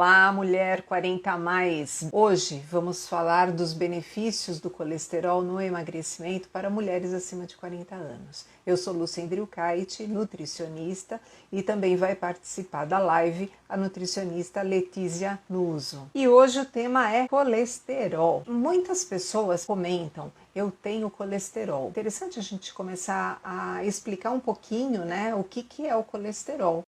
Olá, mulher 40 a mais. Hoje vamos falar dos benefícios do colesterol no emagrecimento para mulheres acima de 40 anos. Eu sou Lúcia Endriucait, nutricionista, e também vai participar da live a nutricionista Letícia Nuso. E hoje o tema é colesterol. Muitas pessoas comentam: eu tenho colesterol. Interessante a gente começar a explicar um pouquinho, né, o que é o colesterol.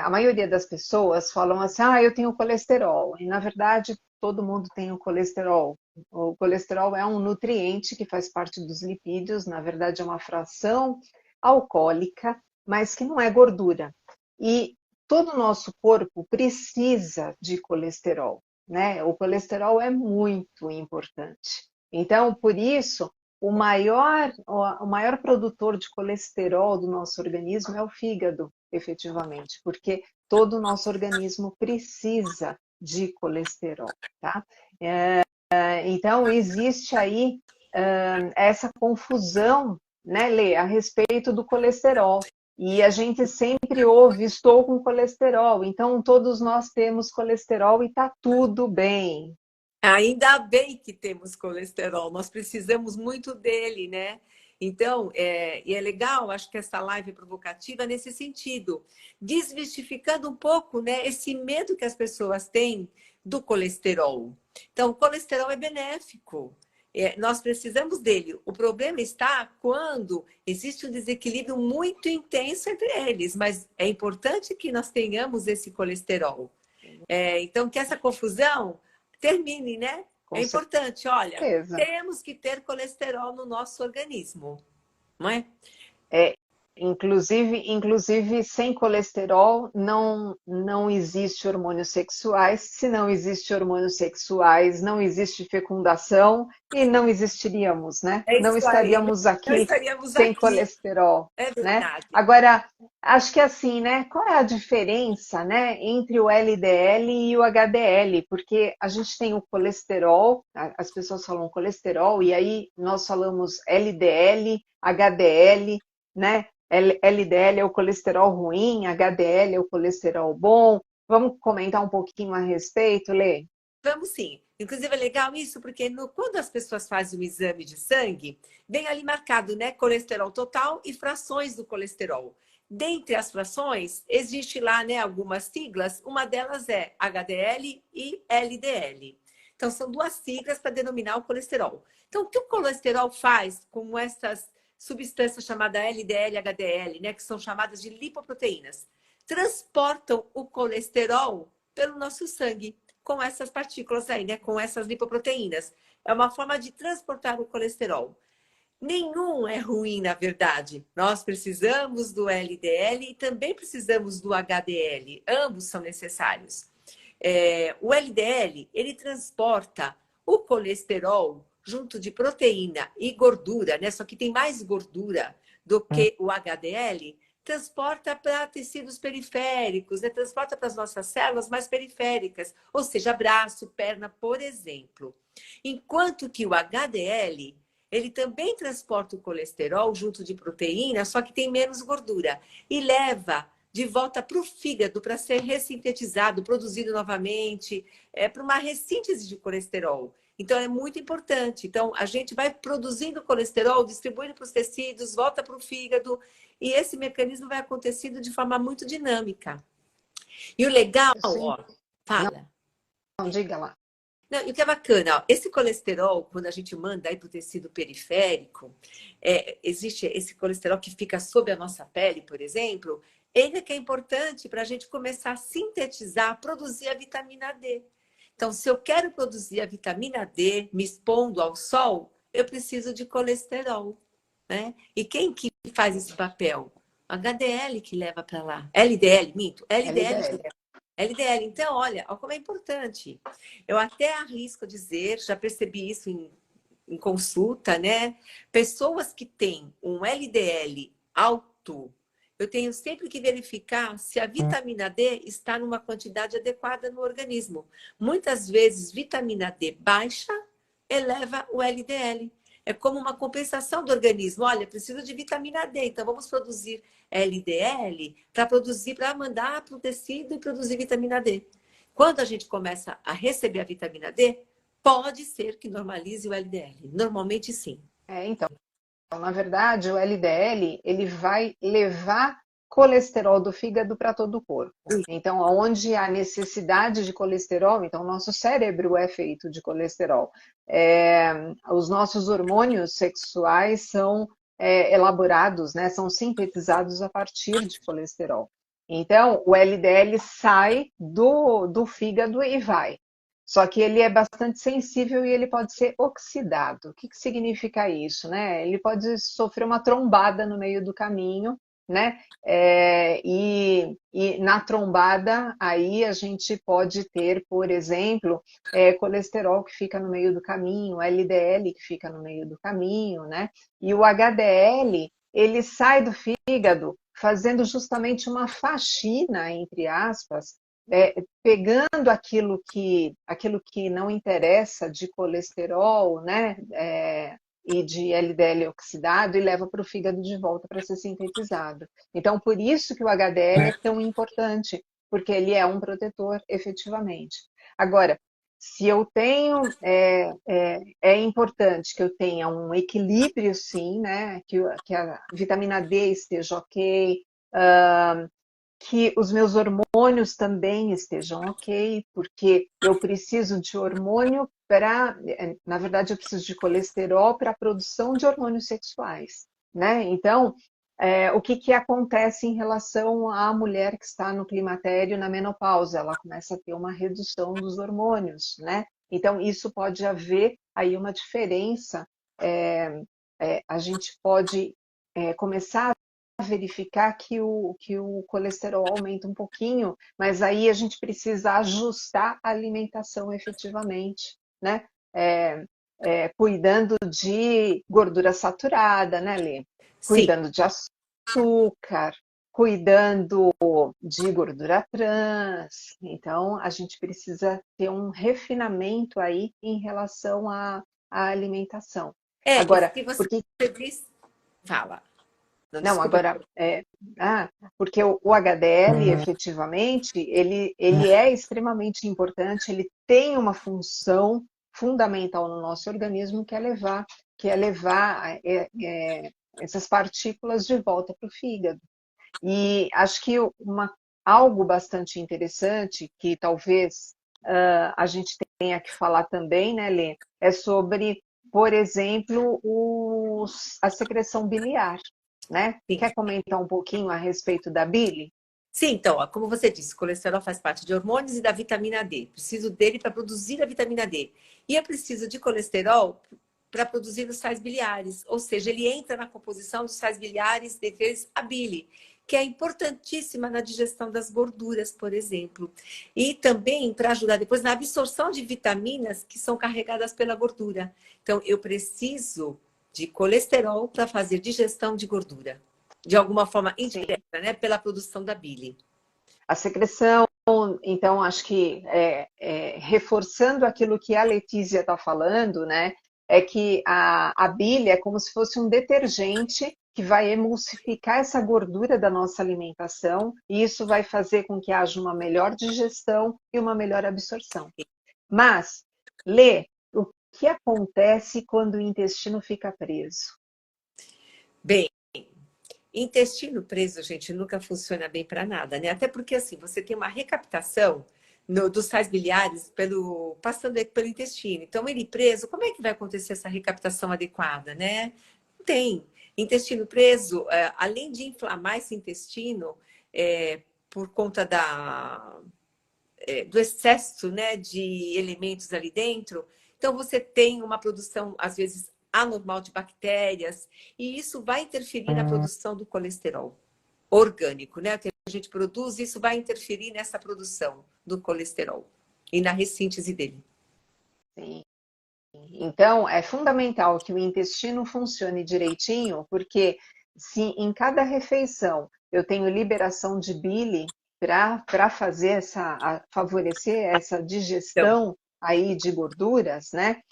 A maioria das pessoas falam assim, eu tenho colesterol, e na verdade todo mundo tem o colesterol. O colesterol é um nutriente que faz parte dos lipídios, na verdade é uma fração alcoólica, mas que não é gordura. E todo o nosso corpo precisa de colesterol, né? O colesterol é muito importante. Então, por isso, o maior produtor de colesterol do nosso organismo é o fígado, efetivamente, porque todo o nosso organismo precisa de colesterol, tá? Então, existe aí essa confusão, né, Lê, a respeito do colesterol. E a gente sempre ouve, estou com colesterol, então todos nós temos colesterol e está tudo bem. Ainda bem que temos colesterol, nós precisamos muito dele, né? Então, e é legal, acho que essa live é provocativa nesse sentido, desmistificando um pouco, né, esse medo que as pessoas têm do colesterol. Então, o colesterol é benéfico, nós precisamos dele. O problema está quando existe um desequilíbrio muito intenso entre eles, mas é importante que nós tenhamos esse colesterol. Então, que essa confusão termine, né? Com É importante, olha, certeza. temos que ter colesterol no nosso organismo, não é? Inclusive, sem colesterol não existe hormônios sexuais. Se não existe hormônios sexuais, não existe fecundação e não existiríamos, né? É Não isso aí, estaríamos não aqui estaríamos sem aqui, colesterol, é né? verdade. Agora, acho que assim, né? Qual é a diferença, né, entre o LDL e o HDL? Porque a gente tem o colesterol, as pessoas falam colesterol e aí nós falamos LDL, HDL, né? LDL é o colesterol ruim, HDL é o colesterol bom. Vamos comentar um pouquinho a respeito, Lê? Vamos sim. Inclusive é legal isso, porque quando as pessoas fazem um exame de sangue, vem ali marcado, né, colesterol total e frações do colesterol. Dentre as frações, existe lá, né, algumas siglas, uma delas é HDL e LDL. Então, são duas siglas para denominar o colesterol. Então, o que o colesterol faz com essas substâncias chamadas LDL e HDL, né, que são chamadas de lipoproteínas? Transportam o colesterol pelo nosso sangue com essas partículas aí, né? Com essas lipoproteínas. É uma forma de transportar o colesterol. Nenhum é ruim, na verdade. Nós precisamos do LDL e também precisamos do HDL. Ambos são necessários. O LDL, ele transporta o colesterol junto de proteína e gordura, né? Só que tem mais gordura do que o HDL, transporta para tecidos periféricos, né? Transporta para as nossas células mais periféricas, ou seja, braço, perna, por exemplo. Enquanto que o HDL, ele também transporta o colesterol junto de proteína, só que tem menos gordura e leva de volta para o fígado para ser ressintetizado, produzido novamente, para uma ressíntese de colesterol. Então, é muito importante. Então, a gente vai produzindo colesterol, distribuindo para os tecidos, volta para o fígado, e esse mecanismo vai acontecendo de forma muito dinâmica. E o legal, Sim. ó, fala. Não, diga lá. Não, e o que é bacana, ó, esse colesterol, quando a gente manda aí para o tecido periférico, existe esse colesterol que fica sob a nossa pele, por exemplo, ele é que é importante para a gente começar a sintetizar, produzir a vitamina D. Então, se eu quero produzir a vitamina D me expondo ao sol, eu preciso de colesterol, né? E quem que faz esse papel? HDL que leva para lá. LDL, minto. LDL que LDL. leva. LDL. Então, olha como é importante. Eu até arrisco dizer, já percebi isso em consulta, né? Pessoas que têm um LDL alto, eu tenho sempre que verificar se a vitamina D está numa quantidade adequada no organismo. Muitas vezes, vitamina D baixa eleva o LDL. É como uma compensação do organismo. Olha, preciso de vitamina D, então vamos produzir LDL para mandar para o tecido e produzir vitamina D. Quando a gente começa a receber a vitamina D, pode ser que normalize o LDL. Normalmente, sim. Então, na verdade, o LDL, ele vai levar colesterol do fígado para todo o corpo. Então, onde há necessidade de colesterol, então o nosso cérebro é feito de colesterol. Os nossos hormônios sexuais são elaborados, né, são sintetizados a partir de colesterol. Então, o LDL sai do fígado e vai. Só que ele é bastante sensível e ele pode ser oxidado. O que significa isso, né? Ele pode sofrer uma trombada no meio do caminho, né? E na trombada, aí a gente pode ter, por exemplo, colesterol que fica no meio do caminho, LDL que fica no meio do caminho, né? E o HDL, ele sai do fígado fazendo justamente uma faxina, entre aspas, pegando aquilo que não interessa de colesterol, né, e de LDL oxidado e leva para o fígado de volta para ser sintetizado. Então, por isso que o HDL é tão importante, porque ele é um protetor, efetivamente. Agora, se eu tenho, é importante que eu tenha um equilíbrio, sim, né, que a vitamina D esteja ok, que os meus hormônios também estejam ok, porque eu preciso de hormônio para, na verdade, eu preciso de colesterol para a produção de hormônios sexuais, né? Então, o que acontece em relação à mulher que está no climatério, na menopausa? Ela começa a ter uma redução dos hormônios, né? Então, isso pode haver aí uma diferença. A gente pode começar verificar que o colesterol aumenta um pouquinho, mas aí a gente precisa ajustar a alimentação efetivamente, né? Cuidando de gordura saturada, né, Lê? Sim. Cuidando de açúcar, cuidando de gordura trans. Então, a gente precisa ter um refinamento aí em relação à alimentação. E Agora, se você porque diz, fala. Não, não, desculpa. agora, porque o HDL, efetivamente, ele é extremamente importante, ele tem uma função fundamental no nosso organismo, que é levar essas partículas de volta para o fígado. E acho que algo bastante interessante, que talvez a gente tenha que falar também, né, Lê, é sobre, por exemplo, a secreção biliar, né? Sim. Quer comentar um pouquinho a respeito da bile? Sim, então, ó, como você disse, o colesterol faz parte de hormônios e da vitamina D. Preciso dele para produzir a vitamina D. E eu preciso de colesterol para produzir os sais biliares. Ou seja, ele entra na composição dos sais biliares devido à bile, que é importantíssima na digestão das gorduras, por exemplo. E também para ajudar depois na absorção de vitaminas que são carregadas pela gordura. Então, eu preciso de colesterol para fazer digestão de gordura. De alguma forma Sim. indireta, né? Pela produção da bile. A secreção, então, acho que reforçando aquilo que a Letícia está falando, né? É que a bile é como se fosse um detergente que vai emulsificar essa gordura da nossa alimentação, e isso vai fazer com que haja uma melhor digestão e uma melhor absorção. Mas, Lê, o que acontece quando o intestino fica preso? Bem, intestino preso, gente, nunca funciona bem para nada, né? Até porque, assim, você tem uma recaptação dos sais biliares passando pelo intestino. Então, ele preso, como é que vai acontecer essa recaptação adequada, né? Não tem. Intestino preso, além de inflamar esse intestino, por conta do excesso, né, de elementos ali dentro, então você tem uma produção, às vezes, anormal de bactérias, e isso vai interferir na produção do colesterol orgânico, né? Que a gente produz, isso vai interferir nessa produção do colesterol e na ressíntese dele. Sim. Então, é fundamental que o intestino funcione direitinho, porque se em cada refeição eu tenho liberação de bile para favorecer essa Então, digestão aí de gorduras, né?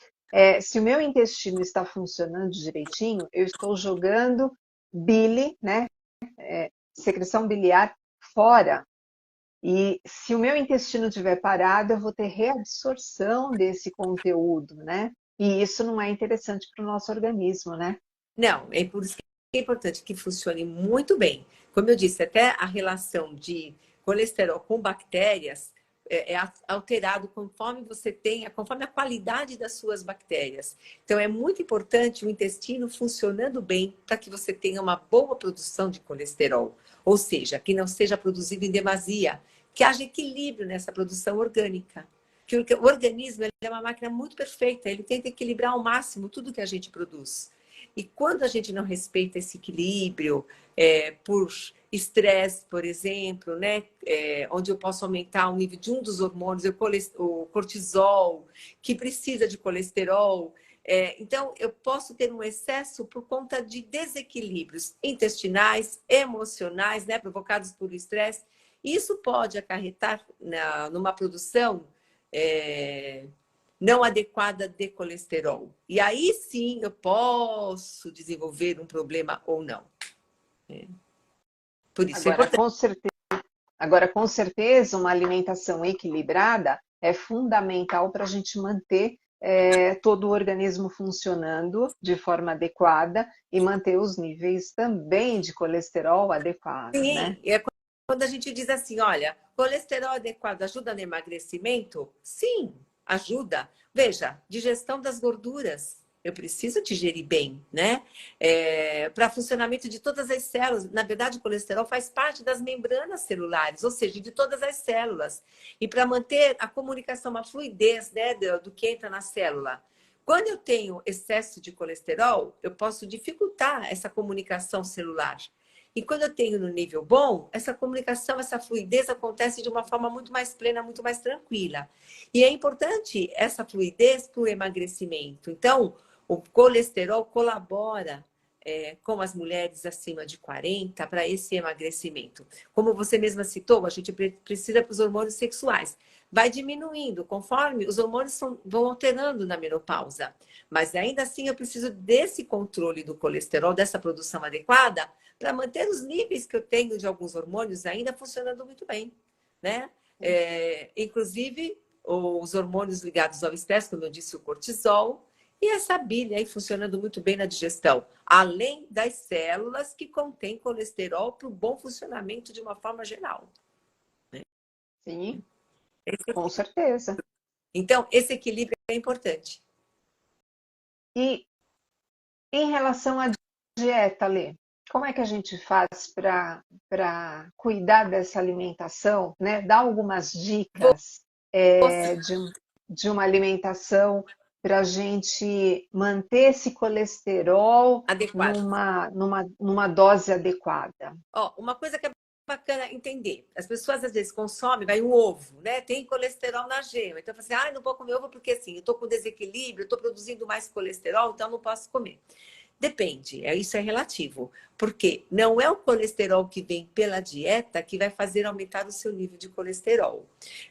Se o meu intestino está funcionando direitinho, eu estou jogando bile, né? Secreção biliar fora. E se o meu intestino estiver parado, eu vou ter reabsorção desse conteúdo, né? E isso não é interessante para o nosso organismo, né? Não, é por isso que é importante que funcione muito bem. Como eu disse, até a relação de colesterol com bactérias é alterado conforme você tenha, conforme a qualidade das suas bactérias. Então, é muito importante o intestino funcionando bem para que você tenha uma boa produção de colesterol. Ou seja, que não seja produzido em demasia, que haja equilíbrio nessa produção orgânica. Que o organismo ele é uma máquina muito perfeita, ele tenta equilibrar ao máximo tudo que a gente produz. E quando a gente não respeita esse equilíbrio, por estresse, por exemplo, né? Onde eu posso aumentar o nível de um dos hormônios, o cortisol, que precisa de colesterol. Então, eu posso ter um excesso por conta de desequilíbrios intestinais, emocionais, né? Provocados por estresse. Isso pode acarretar numa produção não adequada de colesterol. E aí sim eu posso desenvolver um problema ou não. Por isso é importante. Agora, com certeza, uma alimentação equilibrada é fundamental para a gente manter todo o organismo funcionando de forma adequada e manter os níveis também de colesterol adequados, né? Sim, quando a gente diz assim, olha, colesterol adequado ajuda no emagrecimento? Sim, ajuda. Veja, digestão das gorduras. Eu preciso digerir bem, né? Para funcionamento de todas as células. Na verdade, o colesterol faz parte das membranas celulares, ou seja, de todas as células. E para manter a comunicação, a fluidez, né, do que entra na célula. Quando eu tenho excesso de colesterol, eu posso dificultar essa comunicação celular. E quando eu tenho no nível bom, essa comunicação, essa fluidez acontece de uma forma muito mais plena, muito mais tranquila. E é importante essa fluidez para o emagrecimento. Então, o colesterol colabora com as mulheres acima de 40 para esse emagrecimento. Como você mesma citou, a gente precisa para os hormônios sexuais. Vai diminuindo conforme os hormônios vão alterando na menopausa. Mas ainda assim eu preciso desse controle do colesterol, dessa produção adequada, para manter os níveis que eu tenho de alguns hormônios ainda funcionando muito bem, né? Inclusive, os hormônios ligados ao estresse, como eu disse, o cortisol, e essa bile aí funcionando muito bem na digestão, além das células que contêm colesterol para o bom funcionamento de uma forma geral. Sim, com certeza. Então, esse equilíbrio é importante. E em relação à dieta, Lê, como é que a gente faz para cuidar dessa alimentação, né? Dá algumas dicas de uma alimentação para a gente manter esse colesterol Adequado. numa dose adequada. Ó, uma coisa que é bacana entender. As pessoas às vezes consomem, vai um ovo, né? Tem colesterol na gema. Então, você assim, não vou comer ovo porque assim, eu tô com desequilíbrio, eu tô produzindo mais colesterol, então não posso comer. Depende, isso é relativo. Porque não é o colesterol que vem pela dieta que vai fazer aumentar o seu nível de colesterol.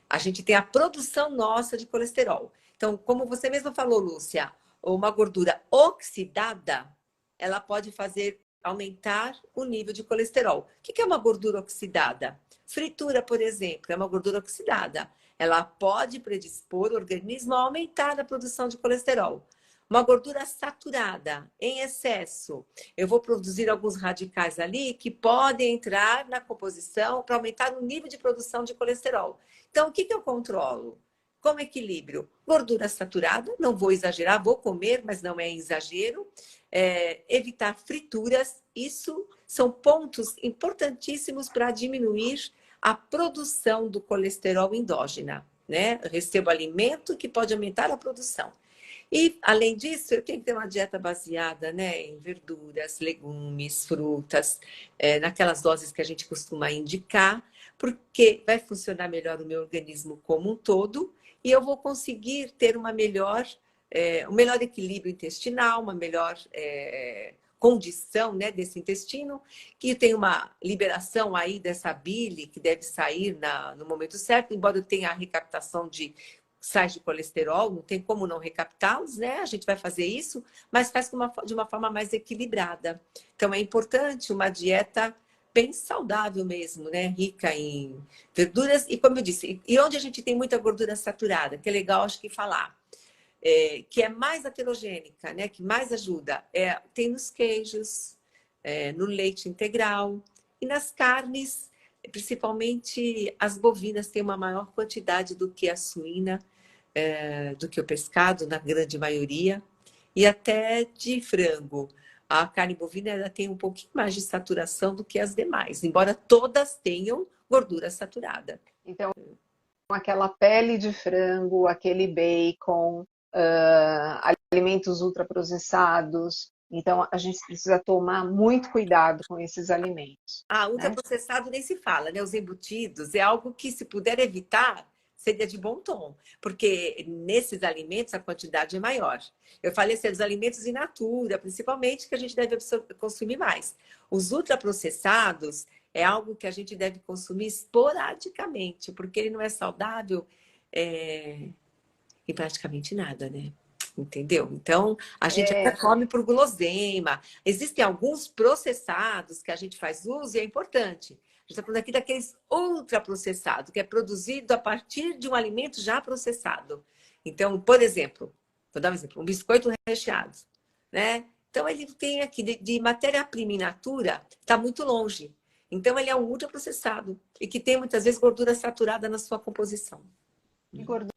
A gente tem a produção nossa de colesterol. Então, como você mesma falou, Lúcia, uma gordura oxidada, ela pode fazer aumentar o nível de colesterol. O que é uma gordura oxidada? Fritura, por exemplo, é uma gordura oxidada. Ela pode predispor o organismo a aumentar a produção de colesterol. Uma gordura saturada, em excesso, eu vou produzir alguns radicais ali que podem entrar na composição para aumentar o nível de produção de colesterol. Então, o que eu controlo? Como equilíbrio? Gordura saturada, não vou exagerar, vou comer, mas não é exagero. Evitar frituras, isso são pontos importantíssimos para diminuir a produção do colesterol endógena, né? Eu recebo alimento que pode aumentar a produção. E, além disso, eu tenho que ter uma dieta baseada, né, em verduras, legumes, frutas, naquelas doses que a gente costuma indicar, porque vai funcionar melhor o meu organismo como um todo e eu vou conseguir ter um melhor equilíbrio intestinal, uma melhor condição, né, desse intestino, que tem uma liberação aí dessa bile que deve sair no momento certo, embora eu tenha a recaptação de sais de colesterol, não tem como não recaptá-los, né? A gente vai fazer isso, mas faz de uma forma mais equilibrada. Então, é importante uma dieta bem saudável mesmo, né? Rica em verduras e, como eu disse, e onde a gente tem muita gordura saturada, que é legal, acho que falar, que é mais aterogênica, né? Que mais ajuda, tem nos queijos, no leite integral e nas carnes, principalmente as bovinas têm uma maior quantidade do que a suína, do que o pescado, na grande maioria, e até de frango. A carne bovina ela tem um pouquinho mais de saturação do que as demais, embora todas tenham gordura saturada. Então, aquela pele de frango, aquele bacon, alimentos ultraprocessados. Então, a gente precisa tomar muito cuidado com esses alimentos, né? Ultraprocessado nem se fala, né? Os embutidos é algo que, se puder evitar, seria de bom tom, porque nesses alimentos a quantidade é maior. Eu falei assim, dos alimentos in natura, principalmente, que a gente deve consumir mais. Os ultraprocessados é algo que a gente deve consumir esporadicamente, porque ele não é saudável em praticamente nada, né? Entendeu? Então, a gente até come por guloseima. Existem alguns processados que a gente faz uso e é importante. A gente está falando aqui daqueles ultraprocessados, que é produzido a partir de um alimento já processado. Então, por exemplo, vou dar um exemplo, um biscoito recheado, né? Então, ele tem aqui, de matéria-prima in natura, está muito longe. Então, ele é um ultraprocessado e que tem, muitas vezes, gordura saturada na sua composição. E gordura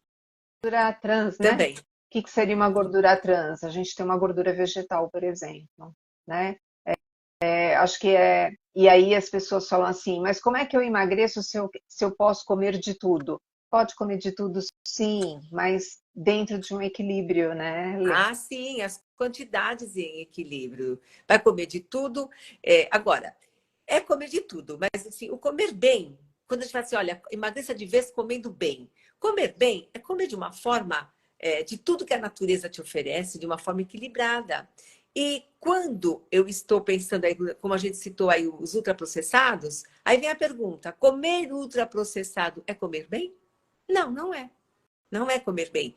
trans, né? Também. O que seria uma gordura trans? A gente tem uma gordura vegetal, por exemplo, né? Acho que é. E aí as pessoas falam assim, mas como é que eu emagreço se eu posso comer de tudo? Pode comer de tudo, sim, mas dentro de um equilíbrio, né, Lê? Sim, as quantidades em equilíbrio. Vai comer de tudo. Agora, é comer de tudo, mas assim, o comer bem, quando a gente fala assim, olha, emagreça de vez comendo bem. Comer bem é comer de uma forma, de tudo que a natureza te oferece, de uma forma equilibrada. E quando eu estou pensando aí, como a gente citou aí os ultraprocessados, aí vem a pergunta: comer ultraprocessado é comer bem? Não, não é. Não é comer bem.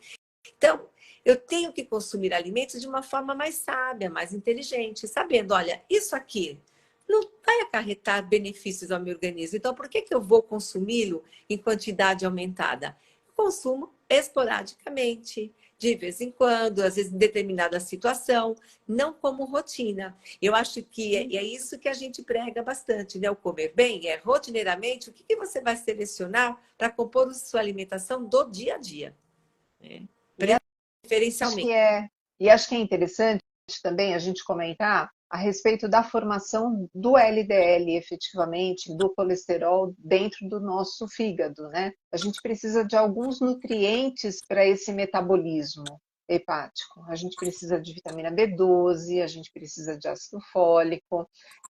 Então, eu tenho que consumir alimentos de uma forma mais sábia, mais inteligente, sabendo, olha, isso aqui não vai acarretar benefícios ao meu organismo, então por que que eu vou consumi-lo em quantidade aumentada? Eu consumo esporadicamente, de vez em quando, às vezes em determinada situação, não como rotina. Eu acho que é isso que a gente prega bastante, né? O comer bem é rotineiramente o que que você vai selecionar para compor a sua alimentação do dia a dia, né? E acho que Preferencialmente. é, e acho que é interessante também a gente comentar a respeito da formação do LDL, efetivamente, do colesterol dentro do nosso fígado, né? A gente precisa de alguns nutrientes para esse metabolismo hepático. A gente precisa de vitamina B12, a gente precisa de ácido fólico,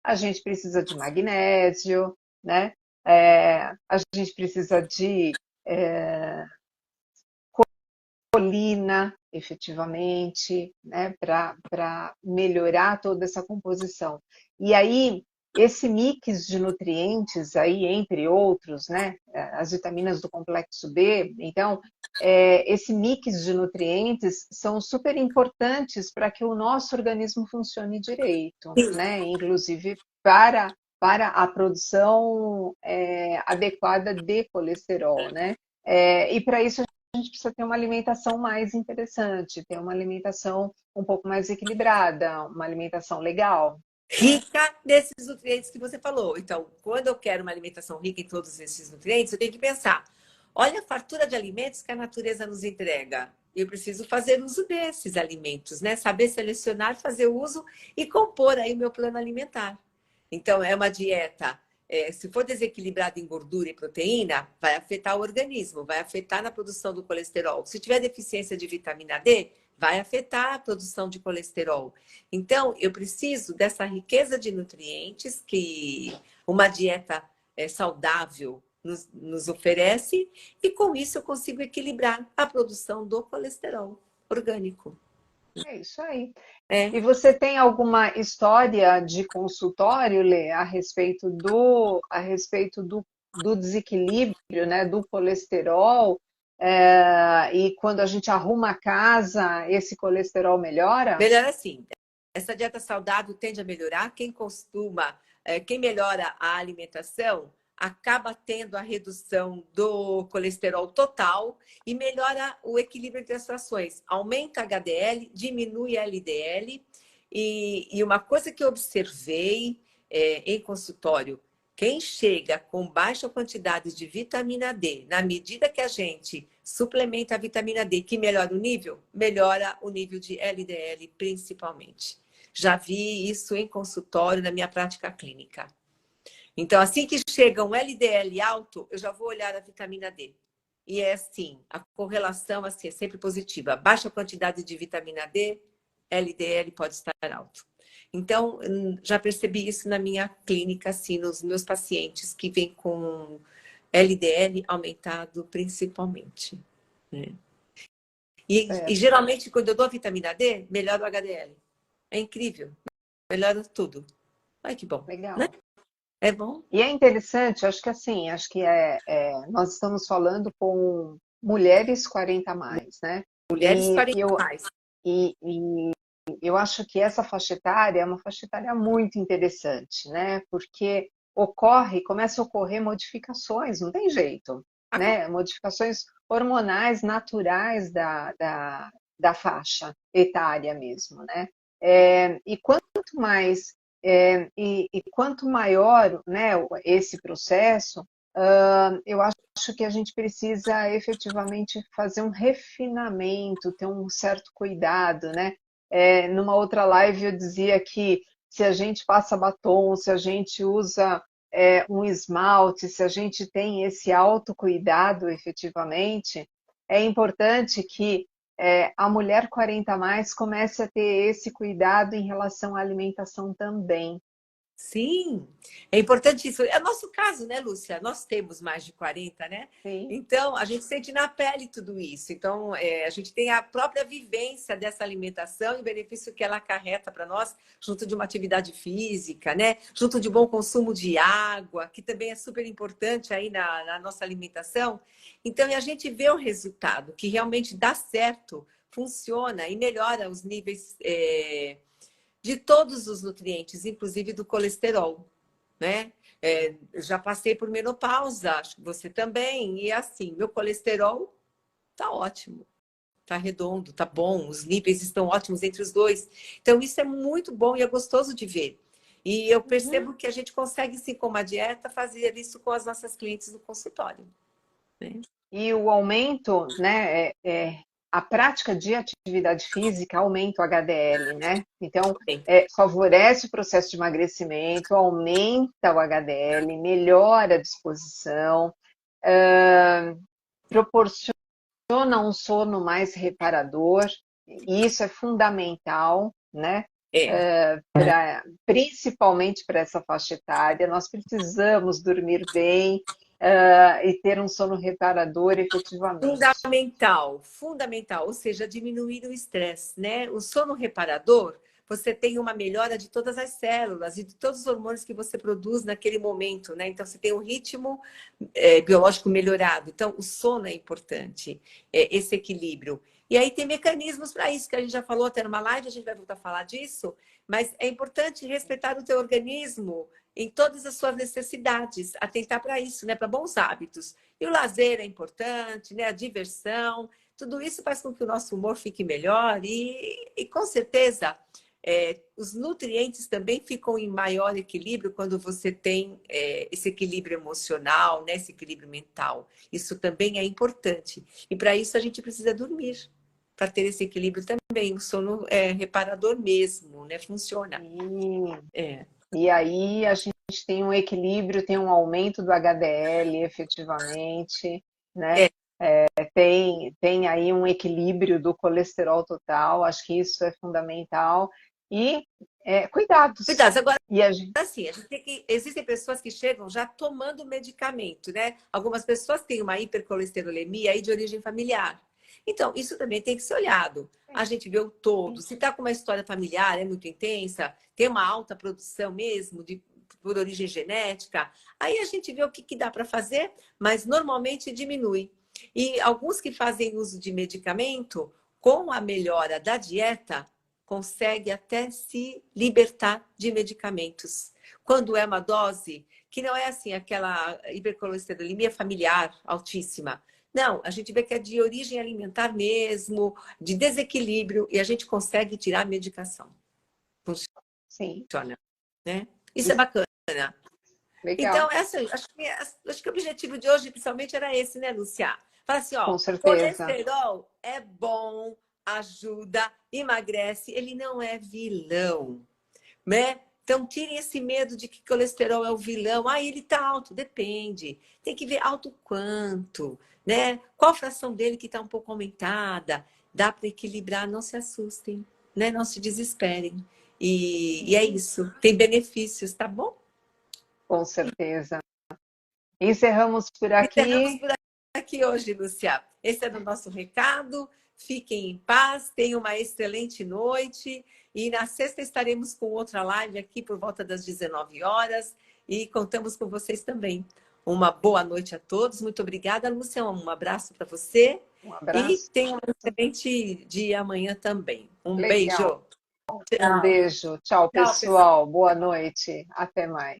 a gente precisa de magnésio, né? A gente precisa de colina, efetivamente, né, para melhorar toda essa composição. E aí, esse mix de nutrientes aí, entre outros, né, as vitaminas do complexo B, então, esse mix de nutrientes são super importantes para que o nosso organismo funcione direito, né, inclusive para a produção adequada de colesterol, né? E para isso a gente precisa ter uma alimentação mais interessante, ter uma alimentação um pouco mais equilibrada, uma alimentação legal, né? Rica nesses nutrientes que você falou. Então, quando eu quero uma alimentação rica em todos esses nutrientes, eu tenho que pensar: olha a fartura de alimentos que a natureza nos entrega. Eu preciso fazer uso desses alimentos, né? Saber selecionar, fazer uso e compor aí o meu plano alimentar. Então, é uma dieta. Se for desequilibrada em gordura e proteína, vai afetar o organismo, vai afetar na produção do colesterol. Se tiver deficiência de vitamina D, vai afetar a produção de colesterol. Então, eu preciso dessa riqueza de nutrientes que uma dieta saudável nos oferece, e com isso eu consigo equilibrar a produção do colesterol orgânico. É isso aí. É. E você tem alguma história de consultório, Lê, a respeito do desequilíbrio, né, do colesterol? E quando a gente arruma a casa, esse colesterol melhora? Melhor assim. Essa dieta saudável tende a melhorar. Quem costuma quem melhora a alimentação acaba tendo a redução do colesterol total e melhora o equilíbrio entre as frações. Aumenta HDL, diminui LDL. E uma coisa que eu observei em consultório, quem chega com baixa quantidade de vitamina D, na medida que a gente suplementa a vitamina D, que melhora o nível, melhora o nível de LDL principalmente. Já vi isso em consultório, na minha prática clínica. Então, assim que chega um LDL alto, eu já vou olhar a vitamina D. E é assim, a correlação assim, é sempre positiva. Baixa quantidade de vitamina D, LDL pode estar alto. Então, já percebi isso na minha clínica, assim, nos meus pacientes que vêm com LDL aumentado principalmente. Né? E geralmente, quando eu dou a vitamina D, melhora o HDL. É incrível. Melhora tudo. Ai, que bom. Legal. Né? É bom. E é interessante, acho que assim, nós estamos falando com mulheres 40 a mais, né? Mulheres E 40 eu, mais. e eu acho que essa faixa etária é uma faixa etária muito interessante, né? Porque começa a ocorrer modificações, não tem jeito, né? Modificações hormonais naturais da faixa etária mesmo, né? E quanto mais e quanto maior, né, esse processo, eu acho que a gente precisa efetivamente fazer um refinamento, ter um certo cuidado, né? Numa outra live eu dizia que se a gente passa batom, se a gente usa um esmalte, se a gente tem esse autocuidado efetivamente, é importante que a mulher 40 a mais comece a ter esse cuidado em relação à alimentação também. Sim, é importante isso. É nosso caso, né, Lúcia? Nós temos mais de 40, né? Sim. Então, a gente sente na pele tudo isso. Então, a gente tem a própria vivência dessa alimentação e o benefício que ela acarreta para nós, junto de uma atividade física, né? Junto de bom consumo de água, que também é super importante aí na nossa alimentação. Então, e a gente vê o resultado, que realmente dá certo, funciona e melhora os níveis de todos os nutrientes, inclusive do colesterol, né? Já passei por menopausa, acho que você também, e assim, meu colesterol tá ótimo, tá redondo, tá bom, os níveis estão ótimos entre os dois. Então, isso é muito bom e é gostoso de ver. E eu percebo que a gente consegue, sim, com uma dieta, fazer isso com as nossas clientes no consultório. Né? E o aumento, né, a prática de atividade física aumenta o HDL, né? Então, favorece o processo de emagrecimento, aumenta o HDL, melhora a disposição, proporciona um sono mais reparador, e isso é fundamental, né? Principalmente para essa faixa etária, nós precisamos dormir bem e ter um sono reparador efetivamente. Fundamental, fundamental, ou seja, diminuir o estresse, né? O sono reparador, você tem uma melhora de todas as células e de todos os hormônios que você produz naquele momento, né? Então, você tem um ritmo biológico melhorado. Então, o sono é importante, esse equilíbrio. E aí tem mecanismos para isso, que a gente já falou até numa live, a gente vai voltar a falar disso, mas é importante respeitar o teu organismo em todas as suas necessidades, atentar para isso, né? Para bons hábitos. E o lazer é importante, né? A diversão, tudo isso faz com que o nosso humor fique melhor e com certeza, os nutrientes também ficam em maior equilíbrio quando você tem esse equilíbrio emocional, né? Esse equilíbrio mental. Isso também é importante. E para isso a gente precisa dormir, para ter esse equilíbrio também. O sono é reparador mesmo, né? Funciona. E aí a gente tem um equilíbrio, tem um aumento do HDL efetivamente, né? Tem aí um equilíbrio do colesterol total, acho que isso é fundamental. E cuidados. Cuidados. Agora, gente... assim, existem pessoas que chegam já tomando medicamento, né? Algumas pessoas têm uma hipercolesterolemia aí de origem familiar. Então, isso também tem que ser olhado. A gente vê o todo. Se está com uma história familiar, é muito intensa, tem uma alta produção mesmo, por origem genética, aí a gente vê o que dá para fazer, mas normalmente diminui. E alguns que fazem uso de medicamento, com a melhora da dieta, consegue até se libertar de medicamentos. Quando é uma dose que não é assim, aquela hipercolesterolemia familiar altíssima. Não, a gente vê que é de origem alimentar mesmo, de desequilíbrio, e a gente consegue tirar a medicação. Sim. Funciona, né? Isso é bacana. Legal. Então, acho que o objetivo de hoje, principalmente, era esse, né, Lúcia? Fala assim, ó, Com certeza. colesterol é bom, ajuda, emagrece, ele não é vilão, né? Então, tirem esse medo de que colesterol é o vilão. Ah, ele tá alto. Depende. Tem que ver alto quanto, né? Qual fração dele que tá um pouco aumentada. Dá para equilibrar, não se assustem, né? Não se desesperem. E é isso. Tem benefícios, tá bom? Com certeza. Encerramos por Encerramos aqui. por aqui hoje, Lúcia. Esse é o nosso recado. Fiquem em paz, tenham uma excelente noite. E na sexta estaremos com outra live aqui por volta das 19 horas. E contamos com vocês também. Uma boa noite a todos. Muito obrigada, Lúcia. Um abraço para você. Um E abraço. tenham um excelente dia amanhã também. Um Legal. beijo. Um Tchau. beijo. Tchau, Tchau, pessoal. pessoal. Boa noite. Até mais.